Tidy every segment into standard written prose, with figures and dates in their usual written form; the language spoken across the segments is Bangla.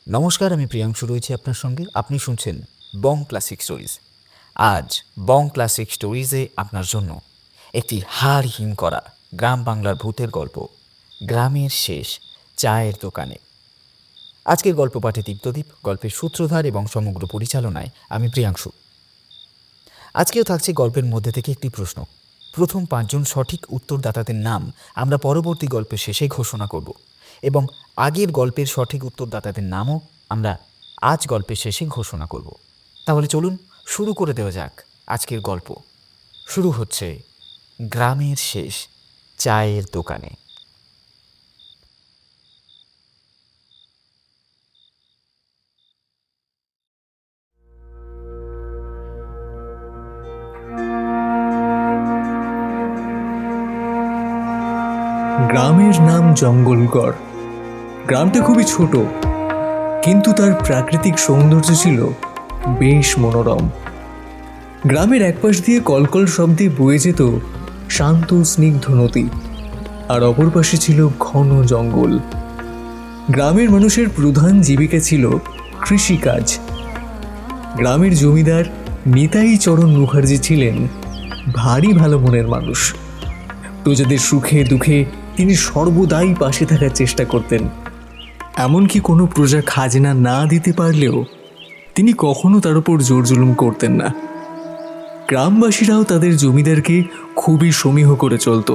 নমস্কার, আমি প্রিয়াংশু রয়েছি আপনার সঙ্গে। আপনি শুনছেন বং ক্লাসিক স্টোরিজ। আজ বং ক্লাসিক স্টোরিজে আপনার জন্য একটি হাড় হিম করা গ্রাম বাংলার ভূতের গল্প, গ্রামের শেষ চায়ের দোকানে। আজকের গল্প পাঠে দীপ্তদীপ, গল্পের সূত্রধার এবং সমগ্র পরিচালনায় আমি প্রিয়াংশু। আজকেও থাকছে গল্পের মধ্যে থেকে একটি প্রশ্ন। প্রথম 5 জন সঠিক উত্তরদাতাদের নাম আমরা পরবর্তী গল্পের শেষে ঘোষণা করব এবং আগের গল্পের সঠিক উত্তরদাতাদের নামও আমরা আজ গল্পের শেষে ঘোষণা করব। তাহলে চলুন শুরু করে দেওয়া যাক আজকের গল্প। শুরু হচ্ছে গ্রামের শেষ চায়ের দোকানে। গ্রামের নাম জঙ্গলগড়। গ্রামটা খুবই ছোট, কিন্তু তার প্রাকৃতিক সৌন্দর্য ছিল বেশ মনোরম। গ্রামের একপাশ দিয়ে কলকল শব্দে বয়ে যেত শান্ত স্নিগ্ধ নদী, আর অপর পাশে ছিল ঘন জঙ্গল। গ্রামের মানুষের প্রধান জীবিকা ছিল কৃষিকাজ। গ্রামের জমিদার নিতাই চরণ মুখার্জি ছিলেন ভারী ভালো মনের মানুষ। প্রজাদের সুখে দুঃখে তিনি সর্বদাই পাশে থাকার চেষ্টা করতেন। এমনকি কোনো প্রজা খাজনা না দিতে পারলেও তিনি কখনো তার উপর জোর জুলুম করতেন না। গ্রামবাসীরাও তাদের জমিদারকে খুবই সমীহ করে চলত।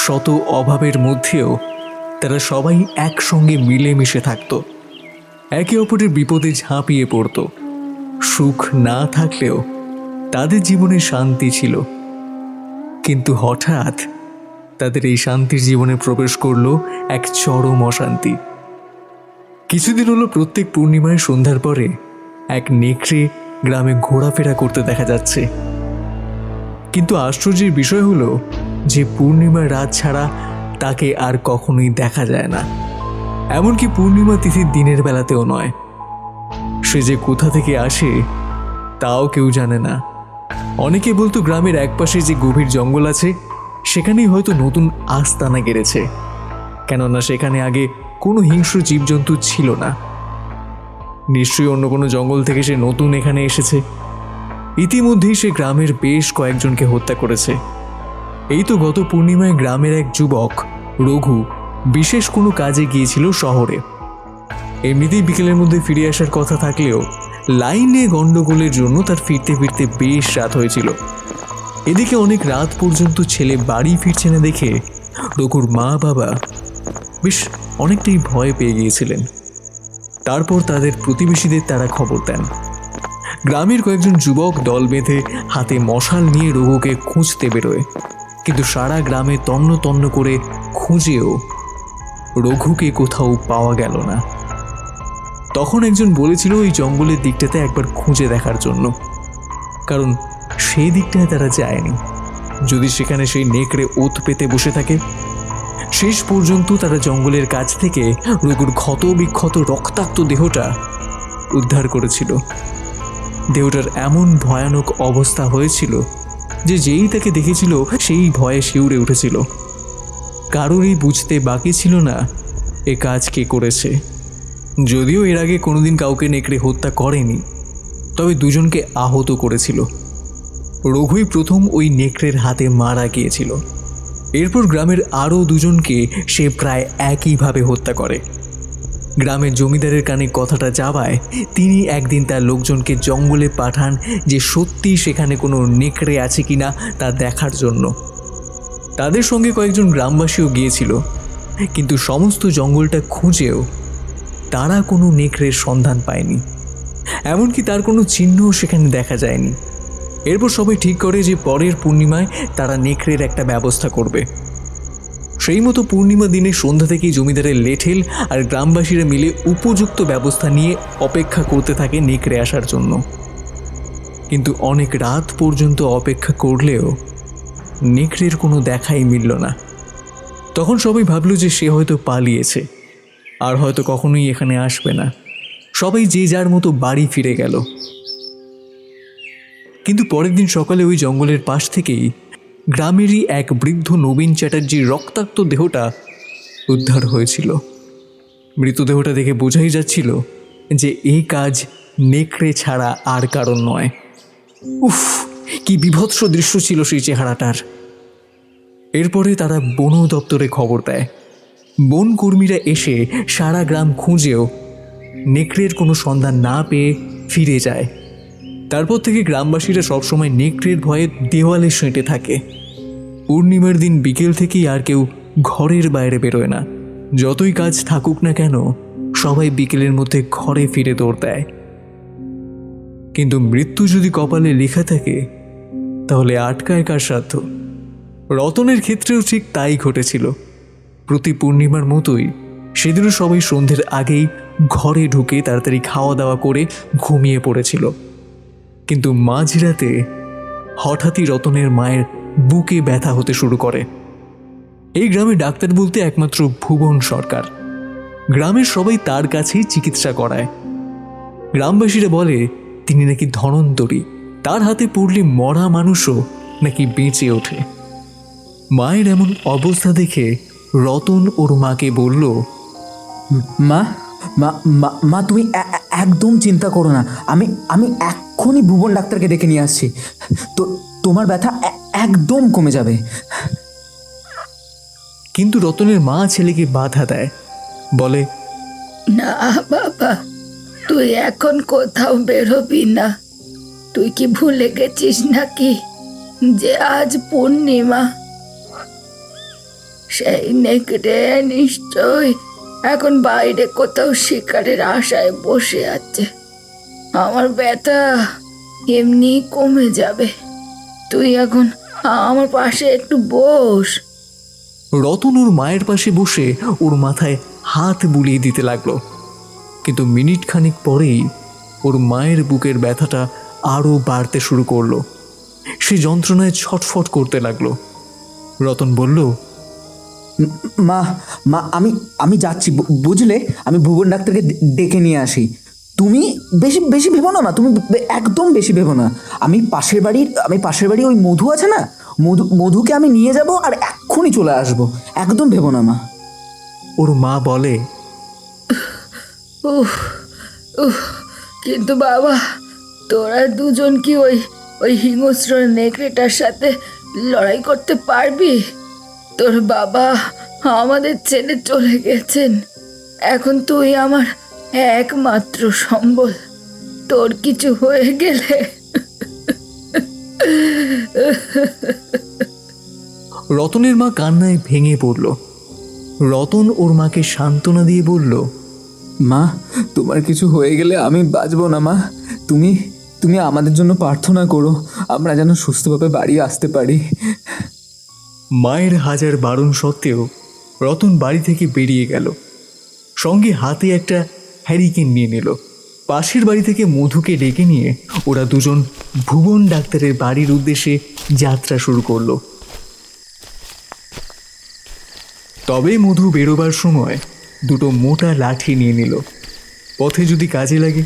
শত অভাবের মধ্যেও তারা সবাই একসঙ্গে মিলেমিশে থাকত, একে অপরের বিপদে ঝাঁপিয়ে পড়ত। সুখ না থাকলেও তাদের জীবনে শান্তি ছিল। কিন্তু হঠাৎ তাদের এই শান্তির জীবনে প্রবেশ করলো এক চরম অশান্তি। কিছুদিন হলো প্রত্যেক পূর্ণিমায় সন্ধ্যার পরে এক নেকড়ে গ্রামে ঘোরাফেরা করতে দেখা যাচ্ছে। কিন্তু আশ্চর্যের বিষয় হলো যে পূর্ণিমার রাত ছাড়া তাকে আর কখনোই দেখা যায় না, এমনকি পূর্ণিমা তিথির দিনের বেলাতেও নয়। সে যে কোথা থেকে আসে তাও কেউ জানে না। অনেকে বলতো গ্রামের একপাশে যে গভীর জঙ্গল আছে সেখানেই হয়তো নতুন আস্তানা গেড়েছে, কেননা সেখানে আগে কোনো হিংস্র জীবজন্তু ছিল না। নিশ্চয়ই অন্য কোনো জঙ্গল থেকে সে নতুন এখানে এসেছে। ইতিমধ্যেই সে গ্রামের বেশ কয়েকজনকে হত্যা করেছে। এই তো গত পূর্ণিমায় গ্রামের এক যুবক রঘু বিশেষ কোনো কাজে গিয়েছিল শহরে। এমনিতেই বিকেলের মধ্যে ফিরে আসার কথা থাকলেও লাইনে গন্ডগোলের জন্য তার ফিরতে ফিরতে বেশ রাত হয়েছিল। এদিকে অনেক রাত পর্যন্ত ছেলে বাড়ি ফিরছে না দেখে রঘুর মা বাবা বেশ অনেকটাই ভয় পেয়ে গিয়েছিলেন। তারপর তাদের প্রতিবেশীদের তারা খবর দেন। গ্রামের কয়েকজন যুবক দল বেঁধে হাতে মশাল নিয়ে রঘুকে খুঁজতে বেরোয়, কিন্তু সারা গ্রামে তন্ন তন্ন করে খুঁজেও রঘুকে কোথাও পাওয়া গেল না। তখন একজন বলেছিল ওই জঙ্গলের দিকটাতে একবার খুঁজে দেখার জন্য, কারণ সেই দিকটায় তারা যায়নি। যদি সেখানে সেই নেকড়ে ওত পেতে বসে থাকে। শেষ পর্যন্ত তারা জঙ্গলের কাছ থেকে রঘুর ক্ষত বিক্ষত রক্তাক্ত দেহটা উদ্ধার করেছিল। দেহটার এমন ভয়ানক অবস্থা হয়েছিল যে যেই তাকে দেখেছিল সেই ভয়ে শিউরে উঠেছিল। কারোরই বুঝতে বাকি ছিল না এ কাজ কে করেছে। যদিও এর আগে কোনোদিন কাউকে নেকড়ে হত্যা করেনি, তবে দুজনকে আহত করেছিল। রঘুই প্রথম ওই নেকড়ের হাতে মারা গিয়েছিল। এরপর গ্রামের আরও দুজনকে সে প্রায় একইভাবে হত্যা করে। গ্রামের জমিদারের কানে কথাটা যাওয়ায় তিনি একদিন তার লোকজনকে জঙ্গলে পাঠান যে সত্যি সেখানে কোনো নেকড়ে আছে কিনা তা দেখার জন্য। তাদের সঙ্গে কয়েকজন গ্রামবাসীও গিয়েছিল, কিন্তু সমস্ত জঙ্গলটা খুঁজেও তারা কোনো নেকড়ের সন্ধান পায়নি, এমনকি তার কোনো চিহ্নও সেখানে দেখা যায়নি। এরপর সবাই ঠিক করে যে পরের পূর্ণিমায় তারা নেকড়ের একটা ব্যবস্থা করবে। সেই মতো পূর্ণিমা দিনে সন্ধ্যা থেকেই জমিদারের লেঠেল আর গ্রামবাসীরা মিলে উপযুক্ত ব্যবস্থা নিয়ে অপেক্ষা করতে থাকে নেকড়ে আসার জন্য। কিন্তু অনেক রাত পর্যন্ত অপেক্ষা করলেও নেকড়ের কোনো দেখাই মিলল না। তখন সবাই ভাবল যে সে হয়তো পালিয়েছে, আর হয়তো কখনোই এখানে আসবে না। সবাই যে যার মতো বাড়ি ফিরে গেল। কিন্তু পরের দিন সকালে ওই জঙ্গলের পাশ থেকেই গ্রামেরই এক বৃদ্ধ নবীন চ্যাটার্জির রক্তাক্ত দেহটা উদ্ধার হয়েছিল। মৃতদেহটা দেখে বোঝাই যাচ্ছিল যে এই কাজ নেকড়ে ছাড়া আর কারণ নয়। উফ, কি বিভৎস দৃশ্য ছিল সেই চেহারাটার। এরপরে তারা বন দপ্তরে খবর দেয়। বন কর্মীরা এসে সারা গ্রাম খুঁজেও নেকড়ের কোনো সন্ধান না পেয়ে ফিরে যায়। তারপর থেকে গ্রামবাসীরা সবসময় নেকড়ের ভয়ে দেওয়ালে সেঁটে থাকে। পূর্ণিমার দিন বিকেল থেকেই আর কেউ ঘরের বাইরে বেরোয় না। যতই কাজ থাকুক না কেন, সবাই বিকেলের মধ্যে ঘরে ফিরে দৌড় দেয়। কিন্তু মৃত্যু যদি কপালে লেখা থাকে, তাহলে আটকায় কার সাধ্য? রতনের ক্ষেত্রেও ঠিক তাই ঘটেছিল। প্রতি পূর্ণিমার মতোই সেদিনও সবাই সন্ধ্যের আগেই ঘরে ঢুকে তাড়াতাড়ি খাওয়া দাওয়া করে ঘুমিয়ে পড়েছিল। কিন্তু মাঝরাতে হঠাৎই রতনের মায়ের বুকে ব্যথা হতে শুরু করে। এই গ্রামে ডাক্তার বলতে একমাত্র ভুবন সরকার। গ্রামের সবাই তার কাছেই চিকিৎসা করায়। গ্রামবাসীরা বলে তিনি নাকি ধনন্তরী, তার হাতে পড়লে মরা মানুষও নাকি বেঁচে ওঠে। মায়ের এমন অবস্থা দেখে রতন ওর মাকে বলল, মা মা মা মা তুমি একদম চিন্তা করো না, আমি আমি এক্ষুনি ভুবন ডাক্তারকে ডেকে নিয়ে আসছি। তো তোমার ব্যথা একদম কমে যাবে। কিন্তু রতনের মা ছেলেকে বাধা দেয়, বলে, না বাবা, তুই এখন কোথাও বেরোবি না। তুই কি ভুলে গেছিস নাকি যে আজ পূর্ণিমা? সেই নেকড়ে নিশ্চয় এখন বাইরে কোথাও শিকারের আশায় বসে আছে। আমার ব্যথা এমনি কমে যাবে। তুই এখন আমার পাশে একটু বস। রতন ওর মায়ের পাশে বসে ওর মাথায় হাত বুলিয়ে দিতে লাগলো। কিন্তু মিনিট খানিক পরেই ওর মায়ের বুকের ব্যথাটা আরও বাড়তে শুরু করলো। সে যন্ত্রণায় ছটফট করতে লাগলো। রতন বলল, মা মা আমি আমি যাচ্ছি, বুঝলে? আমি ভুবন ডাক্তারকে ডেকে নিয়ে আসি। তুমি বেশি বেশি ভেবো না মা, তুমি একদম বেশি ভেবো না। আমি পাশের বাড়ি ওই মধু আছে না, মধুকে আমি নিয়ে যাব আর এক্ষুনি চলে আসবো। একদম ভেবো না মা। ওর মা বলে, উহ উহ কিন্তু বাবা, তোরা দুজন কি ওই হিংস্র নেকড়েটার সাথে লড়াই করতে পারবি? তোর বাবা আমাদের ছেড়ে চলে গেছেন। এখন তুই আমার একমাত্র সম্বল। তোর কিছু হয়ে গেলে রতনের মা কান্নায় ভেঙে পড়ল। রতন ওর মাকে সান্ত্বনা দিয়ে বলল, মা, তোমার কিছু হয়ে গেলে আমি বাঁচবো না মা। তুমি তুমি আমাদের জন্য প্রার্থনা করো, আমরা যেন সুস্থভাবে বাড়ি আসতে পারি। মায়ের হাজার বারণ সত্ত্বেও রতন বাড়ি থেকে বেরিয়ে গেল। সঙ্গে হাতে একটা হ্যারিকেন নিয়ে নিল। পাশের বাড়ি থেকে মধুকে ডেকে নিয়ে ওরা দুজন ভুবন ডাক্তারের বাড়ির উদ্দেশ্যে যাত্রা শুরু করলো। তবে মধু বেরোবার সময় দুটো মোটা লাঠি নিয়ে নিল, পথে যদি কাজে লাগে।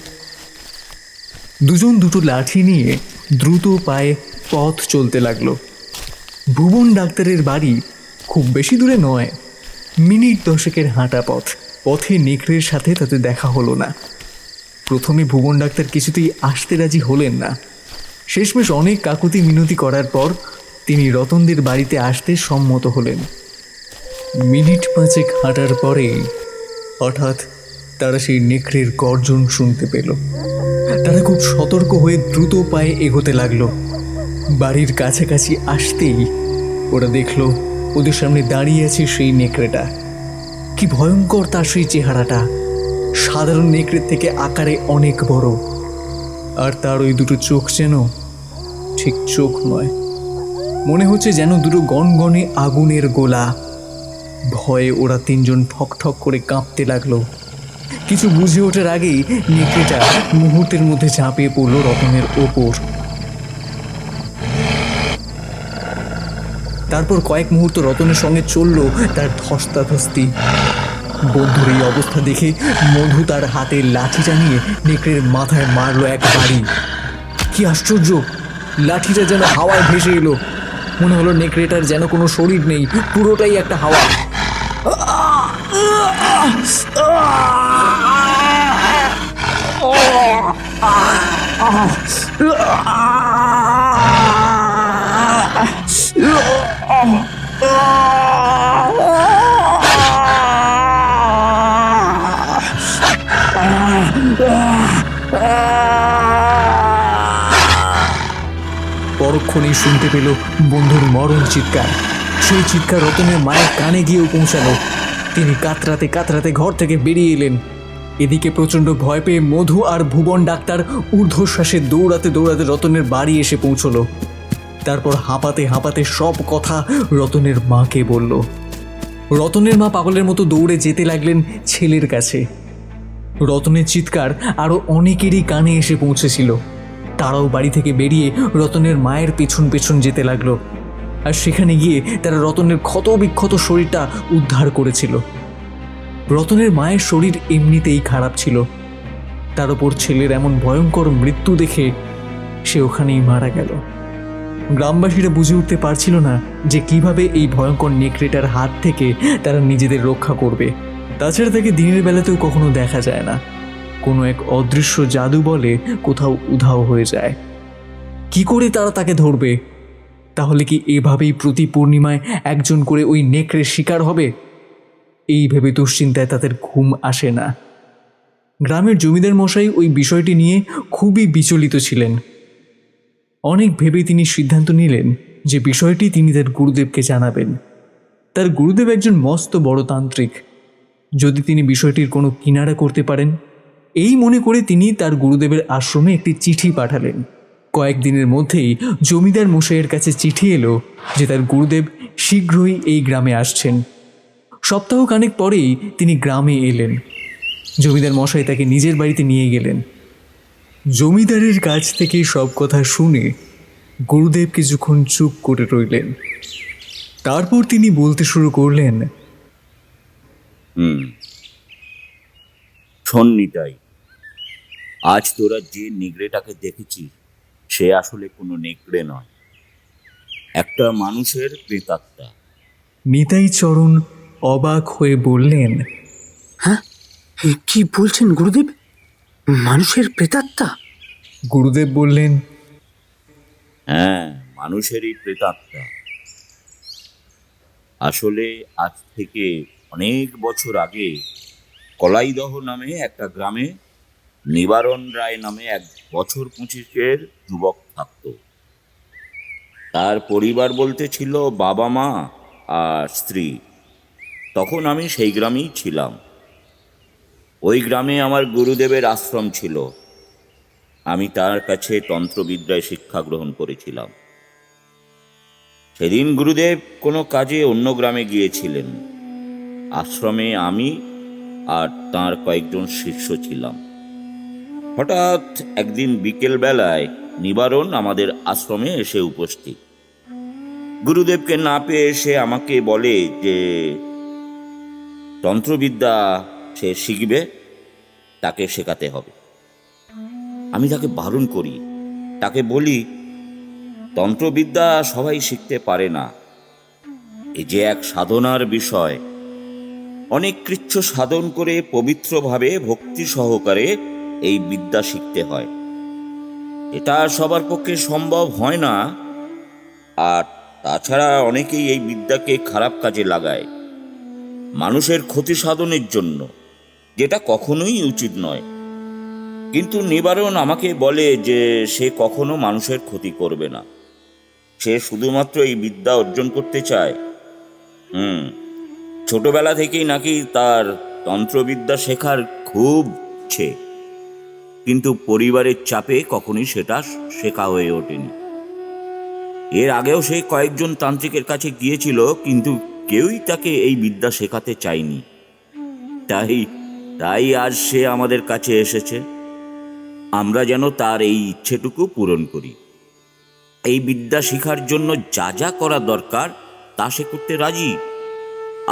দুজন দুটো লাঠি নিয়ে দ্রুত পায়ে পথ চলতে লাগলো। ভুবন ডাক্তারের বাড়ি খুব বেশি দূরে নয়, মিনিট 10 হাঁটা পথ। পথে নেকড়ের সাথে তাতে দেখা হলো না। প্রথমে ভুবন ডাক্তার কিছুতেই আসতে রাজি হলেন না। শেষমেশ অনেক কাকুতি মিনতি করার পর তিনি রতনদের বাড়িতে আসতে সম্মত হলেন। মিনিট 5 হাঁটার পরে হঠাৎ তারা সেই নেকড়ের গর্জন শুনতে পেল। তারা খুব সতর্ক হয়ে দ্রুত পায়ে এগোতে লাগলো। বাড়ির কাছাকাছি আসতেই ওরা দেখল ওদের সামনে দাঁড়িয়ে আছে সেই নেকড়েটা। কি ভয়ঙ্কর তার সেই চেহারাটা! সাধারণ নেকড়ের থেকে আকারে অনেক বড়, আর তার ওই দুটো চোখ যেন ঠিক চোখ নয়, মনে হচ্ছে যেন দুটো গনগনে আগুনের গোলা। ভয়ে ওরা তিনজন ঠক করে কাঁপতে লাগলো। কিছু বুঝে ওঠার আগেই নেকড়েটা মুহূর্তের মধ্যে ঝাঁপিয়ে পড়লো রতনের ওপর। তারপর কয়েক মুহূর্ত রতনের সঙ্গে চলল তার ধস্তাধস্তি। বন্ধুর এই অবস্থা দেখে মধু তার হাতে লাঠিটা নিয়ে নেকড়ের মাথায় মারলো এক বাড়ি। কি আশ্চর্য! লাঠিটা যেন হাওয়ায় ভেসে এলো। মনে হলো নেকড়েটার যেন কোনো শরীর নেই, পুরোটাই একটা হাওয়া। পরক্ষণেই শুনতে পেল বন্ধুর মরণ চিৎকার। সেই চিৎকার রতনের মায়ের কানে গিয়েও পৌঁছালো। তিনি কাতরাতে কাতরাতে ঘর থেকে বেরিয়ে এলেন। এদিকে প্রচণ্ড ভয় পেয়ে মধু আর ভুবন ডাক্তার ঊর্ধ্বশ্বাসে দৌড়াতে দৌড়াতে রতনের বাড়ি এসে পৌঁছলো। তারপর হাঁপাতে হাঁপাতে সব কথা রতনের মাকে বলল। রতনের মা পাগলের মতো দৌড়ে যেতে লাগলেন ছেলের কাছে। রতনের চিৎকার আরও অনেকেরই কানে এসে পৌঁছেছিল। তারাও বাড়ি থেকে বেরিয়ে রতনের মায়ের পেছন পেছন যেতে লাগলো। আর সেখানে গিয়ে তারা রতনের ক্ষত বিক্ষত শরীরটা উদ্ধার করেছিল। রতনের মায়ের শরীর এমনিতেই খারাপ ছিল, তার উপর ছেলের এমন ভয়ঙ্কর মৃত্যু দেখে সে ওখানেই মারা গেল। গ্রামবাসীরা বুঝে উঠতে পারছিল না যে কিভাবে এই ভয়ঙ্কর নেকড়েটার হাত থেকে তারা নিজেদের রক্ষা করবে। তাছাড়া তাকে দিনের বেলাতেও কখনো দেখা যায় না, কোনো এক অদৃশ্য জাদু বলে কোথাও উধাও হয়ে যায়। কি করে তারা তাকে ধরবে? তাহলে কি এভাবেই প্রতি পূর্ণিমায় একজন করে ওই নেকড়ের শিকার হবে? এই ভেবে দুশ্চিন্তায় তাদের ঘুম আসে না। গ্রামের জমিদার মশাই ওই বিষয়টি নিয়ে খুবই বিচলিত ছিলেন। অনেক ভেবে তিনি সিদ্ধান্ত নিলেন যে বিষয়টি তিনি তার গুরুদেবকে জানাবেন। তার গুরুদেব একজন মস্ত বড় তান্ত্রিক, যদি তিনি বিষয়টির কোনো কিনারা করতে পারেন। এই মনে করে তিনি তার গুরুদেবের আশ্রমে একটি চিঠি পাঠালেন। কয়েকদিনের মধ্যেই জমিদার মশাইয়ের কাছে চিঠি এলো যে তার গুরুদেব শীঘ্রই এই গ্রামে আসছেন। সপ্তাহখানেক পরেই তিনি গ্রামে এলেন। জমিদার মশাই তাকে নিজের বাড়িতে নিয়ে গেলেন। জমিদারের কাছ থেকে সব কথা শুনে গুরুদেব কিছুক্ষণ চুপ করে রইলেন। তারপর তিনি বলতে শুরু করলেন, শোন নিতাই, আজ তোরা যে নেকড়েটাকে দেখেছিস সে আসলে কোনো নেকড়ে নয়, একটা মানুষের প্রেতাত্মা। নিতাই চরণ অবাক হয়ে বললেন, হ্যাঁ, কি বলছেন গুরুদেব? মানুষের প্রেতাত্মা? গুরুদেব বললেন, হ্যাঁ, মানুষেরই প্রেতাত্মা। আসলে আজ থেকে অনেক বছর আগে কলাইদহ নামে একটা গ্রামে নিবারণ রায় নামে এক বছর 25-এর যুবক থাকত। তার পরিবার বলতে ছিল বাবা মা আর স্ত্রী। তখন আমি সেই গ্রামেই ছিলাম। ওই গ্রামে আমার গুরুদেবের আশ্রম ছিল। আমি তার কাছে তন্ত্রবিদ্যায় শিক্ষা গ্রহণ করেছিলাম। সেদিন গুরুদেব কোনো কাজে অন্য গ্রামে গিয়েছিলেন। আশ্রমে আমি আর তাঁর কয়েকজন শিষ্য ছিলাম। হঠাৎ একদিন বিকেল বেলায় নিবারণ আমাদের আশ্রমে এসে উপস্থিত। গুরুদেবকে না পেয়ে সে আমাকে বলে যে তন্ত্রবিদ্যা সে শিখবে, তাকে শেখাতে হবে। আমি তাকে বারণ করি, তাকে বলি তন্ত্রবিদ্যা সবাই শিখতে পারে না, এ যে এক সাধনার বিষয়। অনেক কৃচ্ছ সাধন করে পবিত্রভাবে ভক্তি সহকারে এই বিদ্যা শিখতে হয়। এটা সবার পক্ষে সম্ভব হয় না। আর তাছাড়া অনেকেই এই বিদ্যাকে খারাপ কাজে লাগায়, মানুষের ক্ষতি সাধনের জন্য, যেটা কখনোই উচিত নয়। কিন্তু নিবারণ আমাকে বলে যে সে কখনো মানুষের ক্ষতি করবে না, সে শুধুমাত্র এই বিদ্যা অর্জন করতে চায়। ছোটবেলা থেকেই নাকি তার তন্ত্রবিদ্যা শেখার খুব ইচ্ছে, কিন্তু পরিবারের চাপে কখনোই সেটা শেখা হয়ে ওঠেনি। এর আগেও সে কয়েকজন তান্ত্রিকের কাছে গিয়েছিল, কিন্তু কেউই তাকে এই বিদ্যা শেখাতে চায়নি। তাই আজ সে আমাদের কাছে এসেছে। আমরা যেন তার এই ইচ্ছেটুকু পূরণ করি। এই বিদ্যা শেখার জন্য যা যা করা দরকার তা সে করতে রাজি।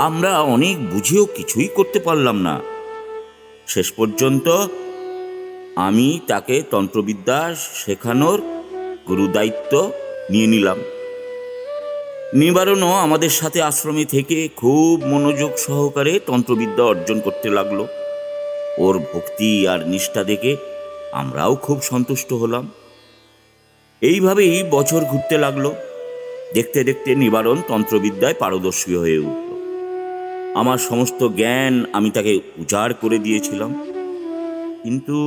আমরা অনেক বুঝেও কিছুই করতে পারলাম না। শেষ পর্যন্ত আমি তাকে তন্ত্রবিদ্যা শেখানোর গুরুদায়িত্ব নিয়ে নিলাম। নিবারণও আমাদের সাথে আশ্রমে থেকে খুব মনোযোগ সহকারে তন্ত্রবিদ্যা অর্জন করতে লাগলো। ওর ভক্তি আর নিষ্ঠা দেখে আমরাও খুব সন্তুষ্ট হলাম। এইভাবেই বছর ঘুরতে লাগলো। দেখতে দেখতে নিবারণ তন্ত্রবিদ্যায় পারদর্শী হয়ে উঠল। আমার সমস্ত জ্ঞান আমি তাকে উজাড় করে দিয়েছিলাম। কিন্তু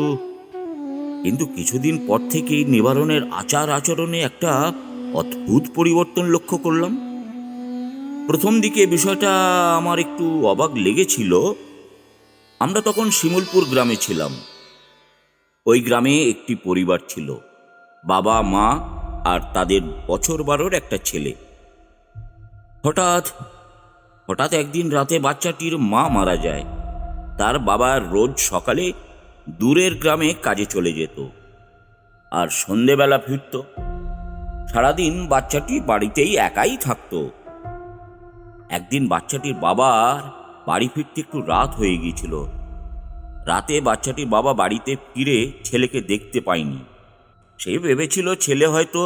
কিন্তু কিছুদিন পর থেকেই নিবারণের আচার আচরণে একটা অদ্ভুত পরিবর্তন লক্ষ্য করলাম। প্রথম দিকে বিষয়টা আমার একটু অবাক লেগেছিল। আমরা তখন শিমুলপুর গ্রামে ছিলাম। ওই গ্রামে একটি পরিবার ছিল, বাবা মা আর তাদের বছর 12 একটা ছেলে। হঠাৎ হঠাৎ একদিন রাতে বাচ্চাটির মা মারা যায়। তার বাবা রোজ সকালে দূরের গ্রামে কাজে চলে যেত আর সন্ধেবেলা ফিরত। সারাদিন বাচ্চাটি বাড়িতেই একাই থাকতো। একদিন বাচ্চাটির বাবার বাড়ি ফিরতে একটু রাত হয়ে গিয়েছিল। রাতে বাচ্চাটির বাবা বাড়িতে ফিরে ছেলেকে দেখতে পায়নি। সে ভেবেছিল ছেলে হয়তো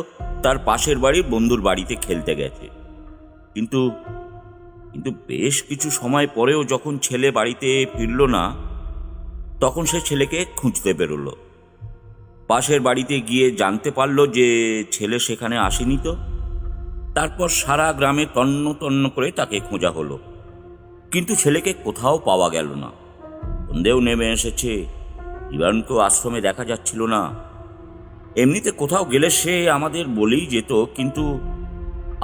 তার পাশের বাড়ির বন্ধুর বাড়িতে খেলতে গেছে। কিন্তু কিন্তু বেশ কিছু সময় পরেও যখন ছেলে বাড়িতে ফিরল না, তখন সে ছেলেকে খুঁজতে বেরোলো। পাশের বাড়িতে গিয়ে জানতে পারল যে ছেলে সেখানে আসেনি। তো তারপর সারা গ্রামে তন্ন তন্ন করে তাকে খোঁজা হলো, কিন্তু ছেলেকে কোথাও পাওয়া গেল না। সন্দেহ নেমে এসেছে, নিবারণকেও আশ্রমে দেখা যাচ্ছিল না। এমনিতে কোথাও গেলে সে আমাদের বলেই যেত, কিন্তু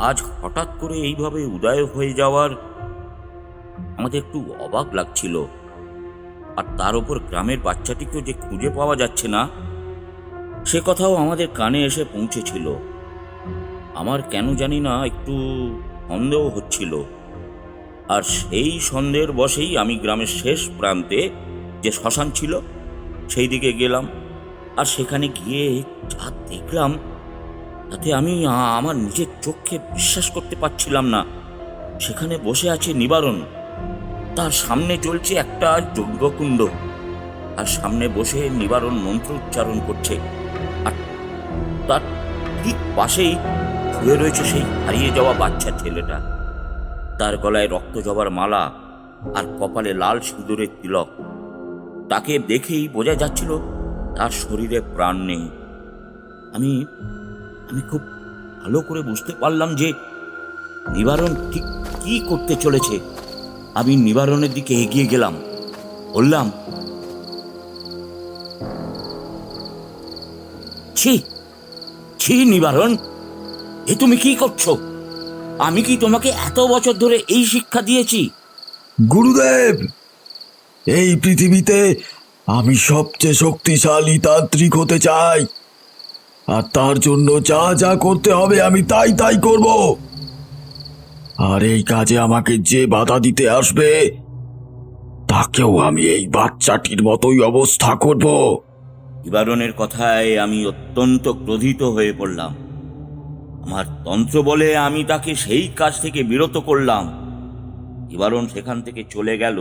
আজ হঠাৎ করে এইভাবে উদয় হয়ে যাওয়ার আমাদের একটু অবাক লাগছিল। আর তার উপর গ্রামের বাচ্চাটিকেও যে খুঁজে পাওয়া যাচ্ছে না, সে কথাও আমাদের কানে এসে পৌঁছেছিল। আমার কেন জানি না একটু সন্দেহ হচ্ছিল। আর সেই সন্দেহের বশেই আমি গ্রামের শেষ প্রান্তে যে শ্মশান ছিল সেই দিকে গেলাম। আর সেখানে গিয়ে যা দেখলাম তাতে আমি আমার নিজের চোখে বিশ্বাস করতে পারছিলাম না। সেখানে বসে আছে নিবারণ, তার সামনে চলছে একটা যজ্ঞকুণ্ড, আর সামনে বসে নিবারণ মন্ত্র উচ্চারণ করছে। আর তার ঠিক পাশেই শুয়ে রয়েছে সেই হারিয়ে যাওয়া বাচ্চা ছেলেটা। তার গলায় রক্ত জবার মালা আর কপালে লাল সিঁদুরের তিলক। তাকে দেখেই বোঝা যাচ্ছিল তার শরীরে প্রাণ নেই। আমি আমি খুব ভালো করে বুঝতে পারলাম যে নিবারণ ঠিক কি করতে চলেছে। আমি নিবারণের দিকে এগিয়ে গেলাম, বললাম, ছি ছি নিবারণ, এ তুমি কি করছো? আমি কি তোমাকে এত বছর ধরে এই শিক্ষা দিয়েছি? গুরুদেব, এই পৃথিবীতে আমি সবচেয়ে শক্তিশালী তান্ত্রিক হতে চাই, আর তার জন্য যা যা করতে হবে আমি তাই তাই করব। আর এই কাজে আমাকে যে বাধা দিতে আসবে তাকেও আমি এই বাচ্চাটির মতোই অবস্থা করব। নিবারণের কথায় আমি অত্যন্ত ক্রোধিত হয়ে পড়লাম। আমার তন্ত্র বলে আমি তাকে সেই কাজ থেকে বিরত করলাম। নিবারণ সেখান থেকে চলে গেল,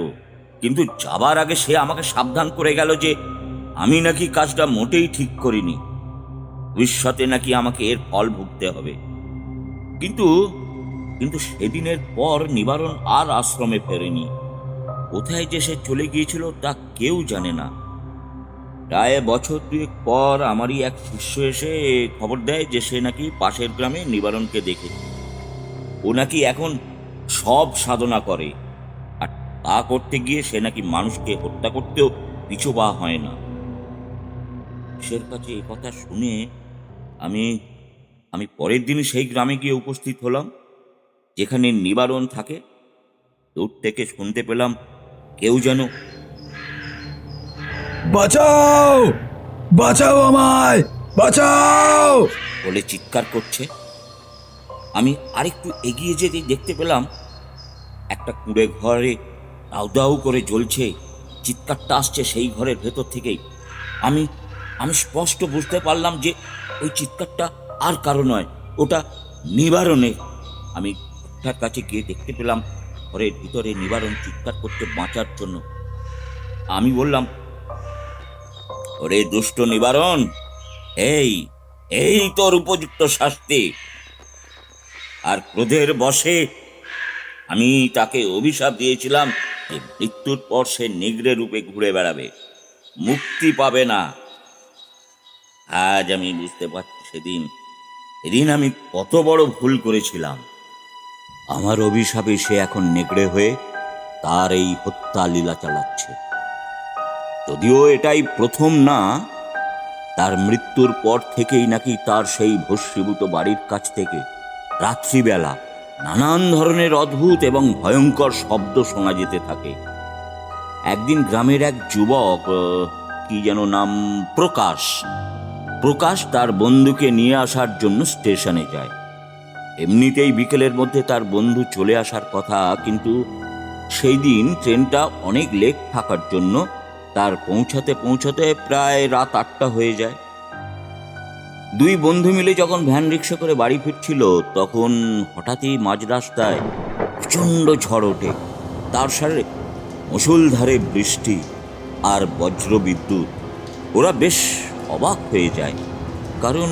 কিন্তু যাবার আগে সে আমাকে সাবধান করে গেল যে আমি নাকি কাজটা মোটেই ঠিক করিনি, ভবিষ্যতে নাকি আমাকে এর ফল ভুগতে হবে। কিন্তু কিন্তু সেদিনের পর নিবারণ আর আশ্রমে ফেরেনি। কোথায় যে সে চলে গিয়েছিল তা কেউ জানে না। প্রায় বছর 2 পর আমারই এক শিষ্য এসে খবর দেয় যে সে নাকি পাশের গ্রামে নিবারণকে দেখেছে। ও নাকি এখন সব সাধনা করে, আর তা করতে গিয়ে সে নাকি মানুষকে হত্যা করতেও পিছু পা হয় না। সে কাছে এই কথা শুনে আমি আমি পরের দিন সেই গ্রামে গিয়ে উপস্থিত হলাম যেখানে নিবারণ থাকে। দূর থেকে শুনতে পেলাম কেউ যেন বাঁচাও, বাঁচাও আমায়, বাঁচাও বলে চিৎকার করছে। আমি আরেকটু এগিয়ে যেতে দেখতে পেলাম একটা কুঁড়ে ঘরে দাউ দাউ করে জ্বলছে। চিৎকারটা আসছে সেই ঘরের ভেতর থেকেই। আমি আমি স্পষ্ট বুঝতে পারলাম যে ওই চিৎকারটা আর কারো নয়, ওটা নিবারণের। আমি তার কাছে গিয়ে দেখতে পেলাম ঘরের ভিতরে নিবারণ চিৎকার করতে বাঁচার জন্য। আমি বললাম, ওরে দুষ্ট নিবারণ, এই এই তোর উপযুক্ত শাস্তি। আর ক্রোধের বশে আমি তাকে অভিশাপ দিয়েছিলাম যে মৃত্যুর পর সে নেগড়ে রূপে ঘুরে বেড়াবে, মুক্তি পাবে না। আজ আমি বুঝতে পারছি সেদিন আমি কত বড় ভুল করেছিলাম। আমার অভিশাপে সে এখন নেগড়ে হয়ে তার এই হত্যা লীলা চালাচ্ছে। যদিও এটাই প্রথম না, তার মৃত্যুর পর থেকেই নাকি তার সেই ভস্মীভূত বাড়ির কাছ থেকে রাত্রিবেলা নানান ধরনের অদ্ভুত এবং ভয়ঙ্কর শব্দ শোনা যেতে থাকে। একদিন গ্রামের এক যুবক, কি যেন নাম, প্রকাশ তার বন্ধুকে নিয়ে আসার জন্য স্টেশনে যায়। এমনিতেই বিকেলের মধ্যে তার বন্ধু চলে আসার কথা, কিন্তু সেই দিন ট্রেনটা অনেক লেট থাকার জন্য তার পৌঁছাতে প্রায় রাত 8টা হয়ে যায়। দুই বন্ধু মিলে যখন ভ্যান রিক্সা করে বাড়ি ফিরছিল, তখন হঠাৎই মাঝ রাস্তায় প্রচণ্ড ঝড় ওঠে। তার সাথে মুষলধারে বৃষ্টি আর বজ্র বিদ্যুৎ। ওরা বেশ অবাক হয়ে যায়, কারণ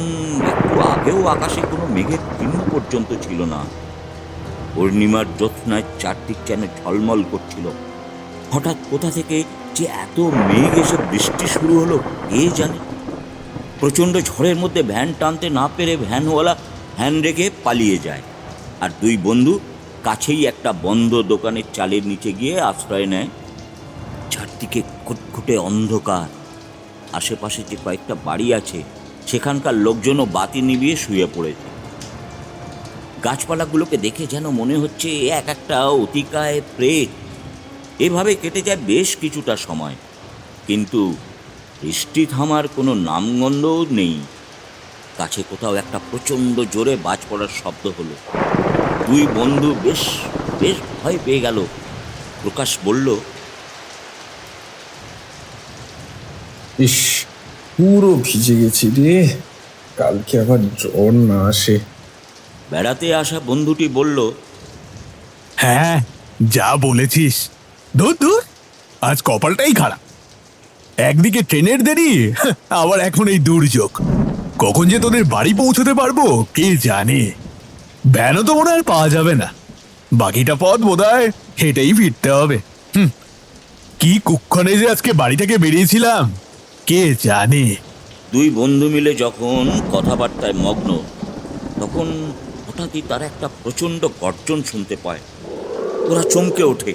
একটু আগেও আকাশে কোনো মেঘের চিহ্ন পর্যন্ত ছিল না। পূর্ণিমার জ্যোৎস্নায় চারদিক যেন ঝলমল করছিল। হঠাৎ কোথা থেকে যে এত মেঘ এসে বৃষ্টি শুরু হলো কে জানে। প্রচণ্ড ঝড়ের মধ্যে ভ্যান টানতে না পেরে ভ্যানওয়ালা ভ্যান রেখে পালিয়ে যায়। আর দুই বন্ধু কাছেই একটা বন্ধ দোকানের চালের নিচে গিয়ে আশ্রয় নেয়। চারদিকে খুটখুটে অন্ধকার। আশেপাশে যে কয়েকটা বাড়ি আছে সেখানকার লোকজনও বাতি নিভিয়ে শুয়ে পড়েছে। গাছপালাগুলোকে দেখে যেন মনে হচ্ছে এক একটা অতিকায় প্রেত। এভাবে কেটে যায় বেশ কিছুটা সময়, কিন্তু বৃষ্টি থামার কোনো নামগন্ধও নেই। কাছে কোথাও একটা প্রচণ্ড জোরে বাজ পড়ার শব্দ হলো। দুই বন্ধু বেশ ভয় পেয়ে গেল। প্রকাশ বলল, ইস, পুরো ভিজে গেছি রে, কালকে আবার জ্বর না আসে। বেড়াতে আসা বন্ধুটি বলল, হ্যাঁ, যা বলেছিস। ধুর, আজ কপালটাই খারাপ। একদিকে ট্রেনের দেরি, আবার এখন এই দুর্যোগ। কখন যে তোদের বাড়ি পৌঁছতে পারবো কে জানে। ভ্যানও তো মনে হয় পাওয়া যাবে না। বাকিটা পথ বোধহয় হেঁটেই ফিরতে হবে। কি কুক্ষণে যে আজকে বাড়ি থেকে বেরিয়েছিলাম কে জানে। দুই বন্ধু মিলে যখন কথাবার্তায় মগ্ন, তখন হঠাৎই তারা একটা প্রচণ্ড গর্জন শুনতে পায়। ওরা চমকে ওঠে।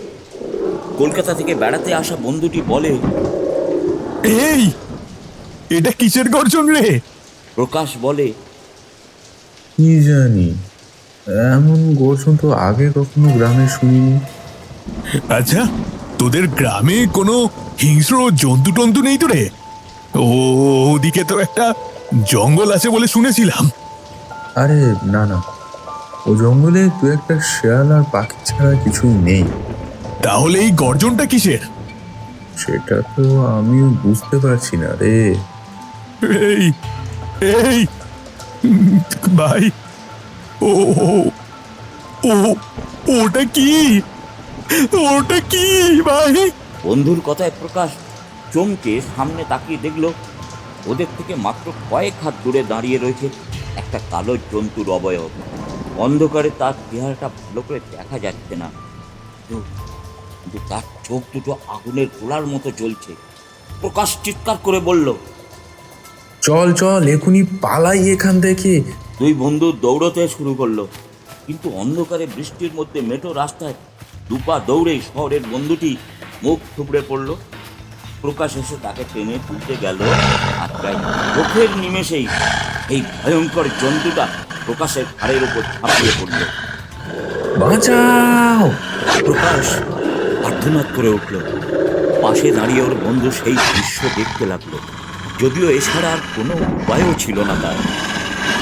কলকাতা থেকে বেড়াতে আসা বন্ধুটি বলে, এই, এটা কিসের গর্জন রে? প্রকাশ বলে, কি জানি, এমন গর্জন তো আগে কখনো গ্রামে শুনিনি। আচ্ছা, তোদের গ্রামে কোনো হিংস্র জন্তু টন্তু নেই তো রে? ওদিকে তো একটা জঙ্গল আছে বলে শুনেছিলাম। আরে না না, ও জঙ্গলে দু একটা শেয়াল আর পাখি ছাড়া কিছুই নেই। তাহলে এই গর্জনটা কিসের? সেটা তো আমিও বুঝতে পারছি না রে। এই এই ভাই, ও ও ওটা কি? ওটা কি ভাই? বন্ধুর কথায় প্রকাশ চমকে সামনে তাকিয়ে দেখল, ওদের থেকে মাত্র কয়েক হাত দূরে দাঁড়িয়ে রয়েছে একটা কালো জন্তুর অবয়ব। অন্ধকারে তার চেহারাটা ভালো করে দেখা যাচ্ছে না, কিন্তু তার চোখ দুটো আগুনের গোলার মতো জ্বলছে। প্রকাশ চিৎকার করে বলল, চল চল, এখনই পালাই এখান থেকে। দুই বন্ধু দৌড়তে শুরু করলো, কিন্তু অন্ধকারে বৃষ্টির মধ্যে মেঠো রাস্তায় দুপা দৌড়েই শহরের বন্ধুটি মুখ থুবড়ে পড়ল। প্রকাশ এসে তাকে টেনে তুলতে গেল, আর প্রায় চোখের নিমেষেই এই ভয়ঙ্কর জন্তুটা প্রকাশের ঘাড়ের উপর ঝাঁপিয়ে পড়ল। বাঁচাও! প্রকাশ আর্তনাদ করে উঠল। পাশে দাঁড়িয়ে ওর বন্ধু সেই দৃশ্য দেখতে লাগলো, যদিও এছাড়া আর কোনো উপায়ও ছিল না তার।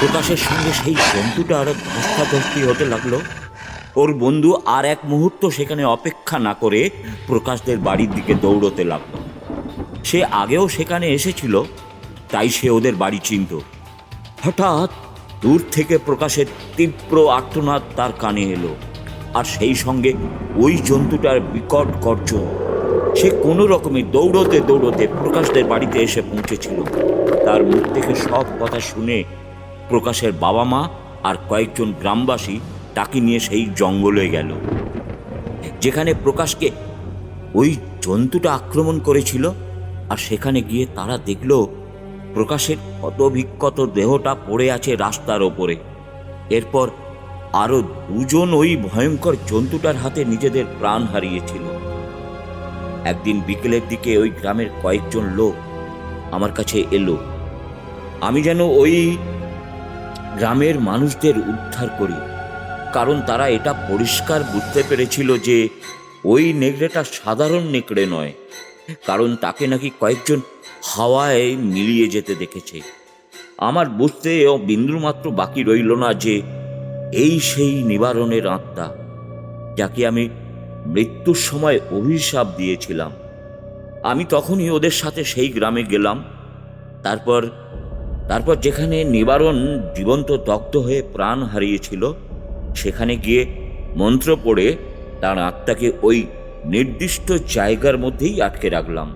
প্রকাশের সঙ্গে সেই জন্তুটার ধস্তাধস্তি হতে লাগলো। ওর বন্ধু আর এক মুহূর্ত সেখানে অপেক্ষা না করে প্রকাশদের বাড়ির দিকে দৌড়তে লাগলো। সে আগেও সেখানে এসেছিল, তাই সে ওদের বাড়ি চিনত। হঠাৎ দূর থেকে প্রকাশের তীব্র আর্তনাদ তার কানে এলো, আর সেই সঙ্গে ওই জন্তুটার বিকট গর্জন। সে কোনো রকমে দৌড়তে প্রকাশদের বাড়িতে এসে পৌঁছেছিল। তার মুখ থেকে সব কথা শুনে প্রকাশের বাবা মা আর কয়েকজন গ্রামবাসী টাকি নিয়ে সেই জঙ্গলে গেল, যেখানে প্রকাশকে ওই জন্তুটা আক্রমণ করেছিল। আর সেখানে গিয়ে তারা দেখল প্রকাশের ক্ষতবিক্ষত দেহটা পড়ে আছে রাস্তার ওপরে। এরপর আরো দুজন ওই ভয়ঙ্কর জন্তুটার হাতে নিজেদের প্রাণ হারিয়েছিল। একদিন বিকেলের দিকে ওই গ্রামের কয়েকজন লোক আমার কাছে এলো। আমি যেন ওই গ্রামের মানুষদের উদ্ধার করি, কারণ তারা এটা পরিষ্কার বুঝতে পেরেছিল যে ওই নেকড়েটা সাধারণ নেকড়ে নয়, কারণ তাকে নাকি কয়েকজন হাওয়ায় মিলিয়ে যেতে দেখেছে। আমার বুঝতে বিন্দুমাত্র বাকি রইল না যে এই সেই নিবারণের আত্মা, যাকে আমি মৃত্যুর সময় অভিশাপ দিয়েছিলাম। আমি তখনই ওদের সাথে সেই গ্রামে গেলাম। তারপর যেখানে নিবারণ জীবন্ত দগ্ধ হয়ে প্রাণ হারিয়েছিল, সেখানে গিয়ে মন্ত্র পড়ে তার আত্মাকে ওই নির্দিষ্ট জায়গার মধ্যেই আটকে রাখলাম,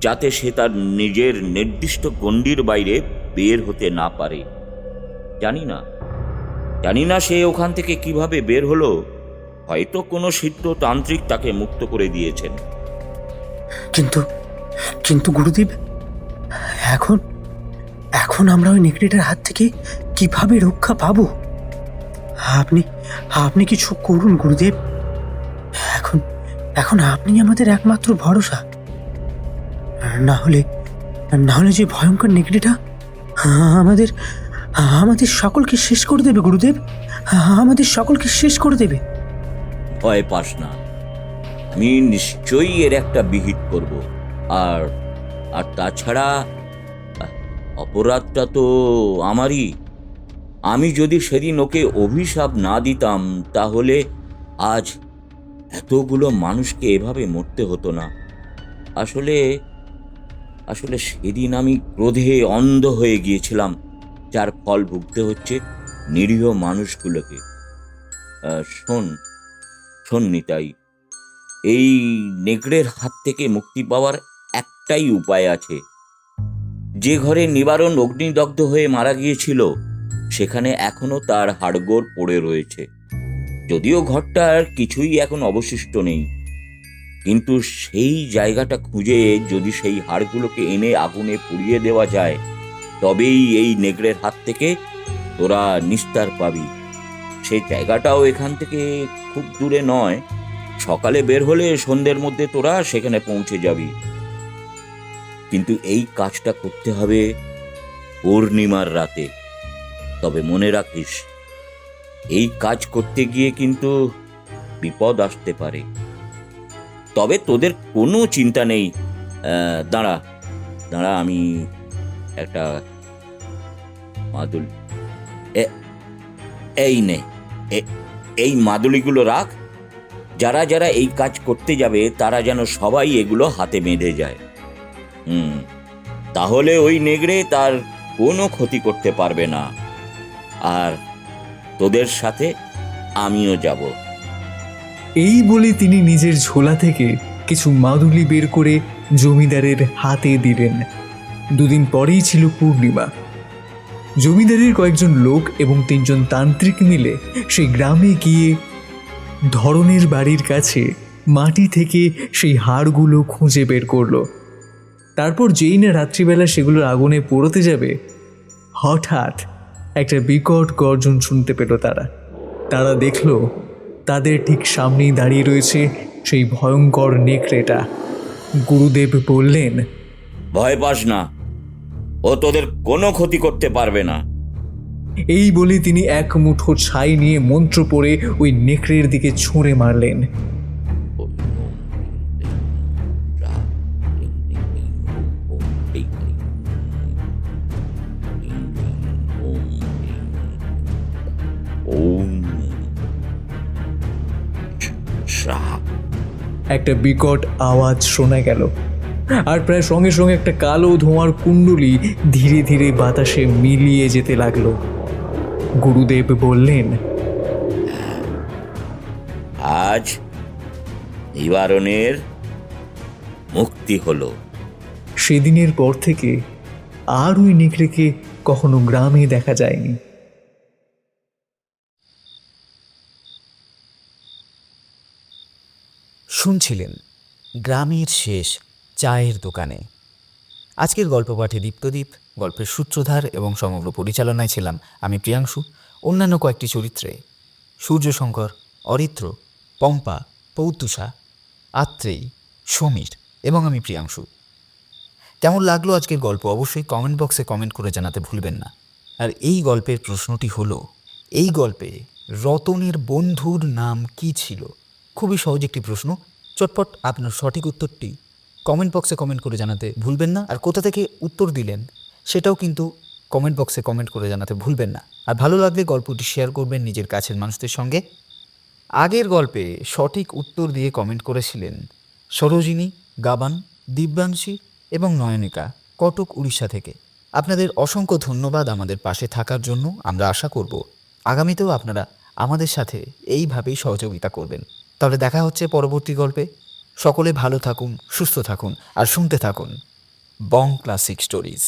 যাতে সে তার নিজের নির্দিষ্ট গণ্ডির বাইরে বের হতে না পারে। জানি না সে ওখান থেকে কিভাবে বের হলো। হয়তো কোনো সিদ্ধ তান্ত্রিক তাকে মুক্ত করে দিয়েছেন। কিন্তু কিন্তু গুরুদেব, এখন এখন আমরা ওই নেকড়েটার হাত থেকে কিভাবে রক্ষা পাবো? আপনি কিছু করুন গুরুদেব। এখন আপনি আমাদের একমাত্র ভরসা। না হলে যে ভয়ঙ্কর নেকড়েটা আমাদের সকলকে শেষ করে দেবে গুরুদেব, আমাদের সকলকে শেষ করে দেবে। ভয় পাস না, আমি নিশ্চয়ই এর একটা বিহিত করব। আর তাছাড়া অপরাধটা তো আমারই। আমি যদি সেদিন ওকে অভিশাপ না দিতাম, তাহলে আজ এতগুলো মানুষকে এভাবে মরতে হতো না। আসলে সেদিন আমি ক্রোধে অন্ধ হয়ে গিয়েছিলাম, যার ফল ভুগতে হচ্ছে নিরীহ মানুষগুলোকে। শোন নিতাই, এই নেকড়ের হাত থেকে মুক্তি পাওয়ার একটাই উপায় আছে। যে ঘরে নিবারণ অগ্নিদগ্ধ হয়ে মারা গিয়েছিল, সেখানে এখনো তার হাড়গোড় পড়ে রয়েছে। যদিও ঘরটার কিছুই এখন অবশিষ্ট নেই, কিন্তু সেই জায়গাটা খুঁজে যদি সেই হাড়গুলোকে এনে আগুনে পুড়িয়ে দেওয়া যায়, তবেই এই নেকড়ের হাত থেকে তোরা নিস্তার পাবি। সেই জায়গাটাও এখান থেকে খুব দূরে নয়। সকালে বের হলে সন্ধ্যের মধ্যে তোরা সেখানে পৌঁছে যাবি। কিন্তু এই কাজটা করতে হবে পূর্ণিমার রাতে। তবে মনে রাখিস, এই কাজ করতে গিয়ে কিন্তু বিপদ আসতে পারে। তবে তোদের কোনো চিন্তা নেই। দাঁড়া, আমি একটা মাদুলি, এই মাদুলিগুলো রাখ। যারা যারা এই কাজ করতে যাবে, তারা যেন সবাই এগুলো হাতে বেঁধে যায়। তাহলে ওই নেগড়ে তার কোনো ক্ষতি করতে পারবে না। আর তোদের সাথে আমিও যাব। এই বলে তিনি নিজের ঝোলা থেকে কিছু মাদুলি বের করে জমিদারের হাতে দিলেন। দুদিন পরেই ছিল পূর্ণিমা। জমিদারের কয়েকজন লোক এবং 3 জন তান্ত্রিক মিলে সেই গ্রামে গিয়ে ধরনের বাড়ির কাছে মাটি থেকে সেই হাড়গুলো খুঁজে বের করলো। তারপর যেই না রাত্রিবেলা সেগুলোর আগুনে পোড়াতে যাবে, হঠাৎ একটা বিকট গর্জন শুনতে পেল তারা দেখল তাদের ঠিক সামনেই দাঁড়িয়ে রয়েছে সেই ভয়ঙ্কর নেকড়েটা। গুরুদেব বললেন, ভয় পাস না, ও তোদের কোনো ক্ষতি করতে পারবে না। এই বলে তিনি এক মুঠো ছাই নিয়ে মন্ত্র পড়ে ওই নেকড়ের দিকে ছুঁড়ে মারলেন। একটা বিকট আওয়াজ শোনা গেল, আর প্রায় সঙ্গে সঙ্গে একটা কালো ধোঁয়ার কুণ্ডলী ধীরে ধীরে বাতাসে মিলিয়ে যেতে লাগলো। গুরুদেব বললেন, আজ নিবারণের মুক্তি হলো। সেদিনের পর থেকে আর ওই নেকড়েকে কখনো গ্রামে দেখা যায়নি। শুনছিলেন গ্রামের শেষ চায়ের দোকানে। আজকের গল্প পাঠে দীপ্তদীপ, গল্পের সূত্রধার এবং সমগ্র পরিচালনায় ছিলাম আমি প্রিয়াংশু। অন্যান্য কয়েকটি চরিত্রে সূর্যশঙ্কর, অরিত্র, পম্পা, পৌতুষা, আত্রেয়ী, সমীর এবং আমি প্রিয়াংশু। কেমন লাগলো আজকের গল্প অবশ্যই কমেন্ট বক্সে কমেন্ট করে জানাতে ভুলবেন না। আর এই গল্পের প্রশ্নটি হলো, এই গল্পে রতনের বন্ধুর নাম কি ছিল? খুবই সহজ একটি প্রশ্ন। চটপট আপনার সঠিক উত্তরটি কমেন্ট বক্সে কমেন্ট করে জানাতে ভুলবেন না। আর কোথা থেকে উত্তর দিলেন সেটাও কিন্তু কমেন্ট বক্সে কমেন্ট করে জানাতে ভুলবেন না। আর ভালো লাগলে গল্পটি শেয়ার করবেন নিজের কাছের মানুষদের সঙ্গে। আগের গল্পে সঠিক উত্তর দিয়ে কমেন্ট করেছিলেন সরোজিনী, গাবান, দিব্যাংশী এবং নয়নিকা, কটক, উড়িষ্যা থেকে। আপনাদের অসংখ্য ধন্যবাদ আমাদের পাশে থাকার জন্য। আমরা আশা করব আগামীতেও আপনারা আমাদের সাথে এইভাবেই সহযোগিতা করবেন। তাহলে দেখা হচ্ছে পরবর্তী গল্পে। সকলে ভালো থাকুন, সুস্থ থাকুন আর শুনতে থাকুন বং ক্লাসিক স্টোরিজ।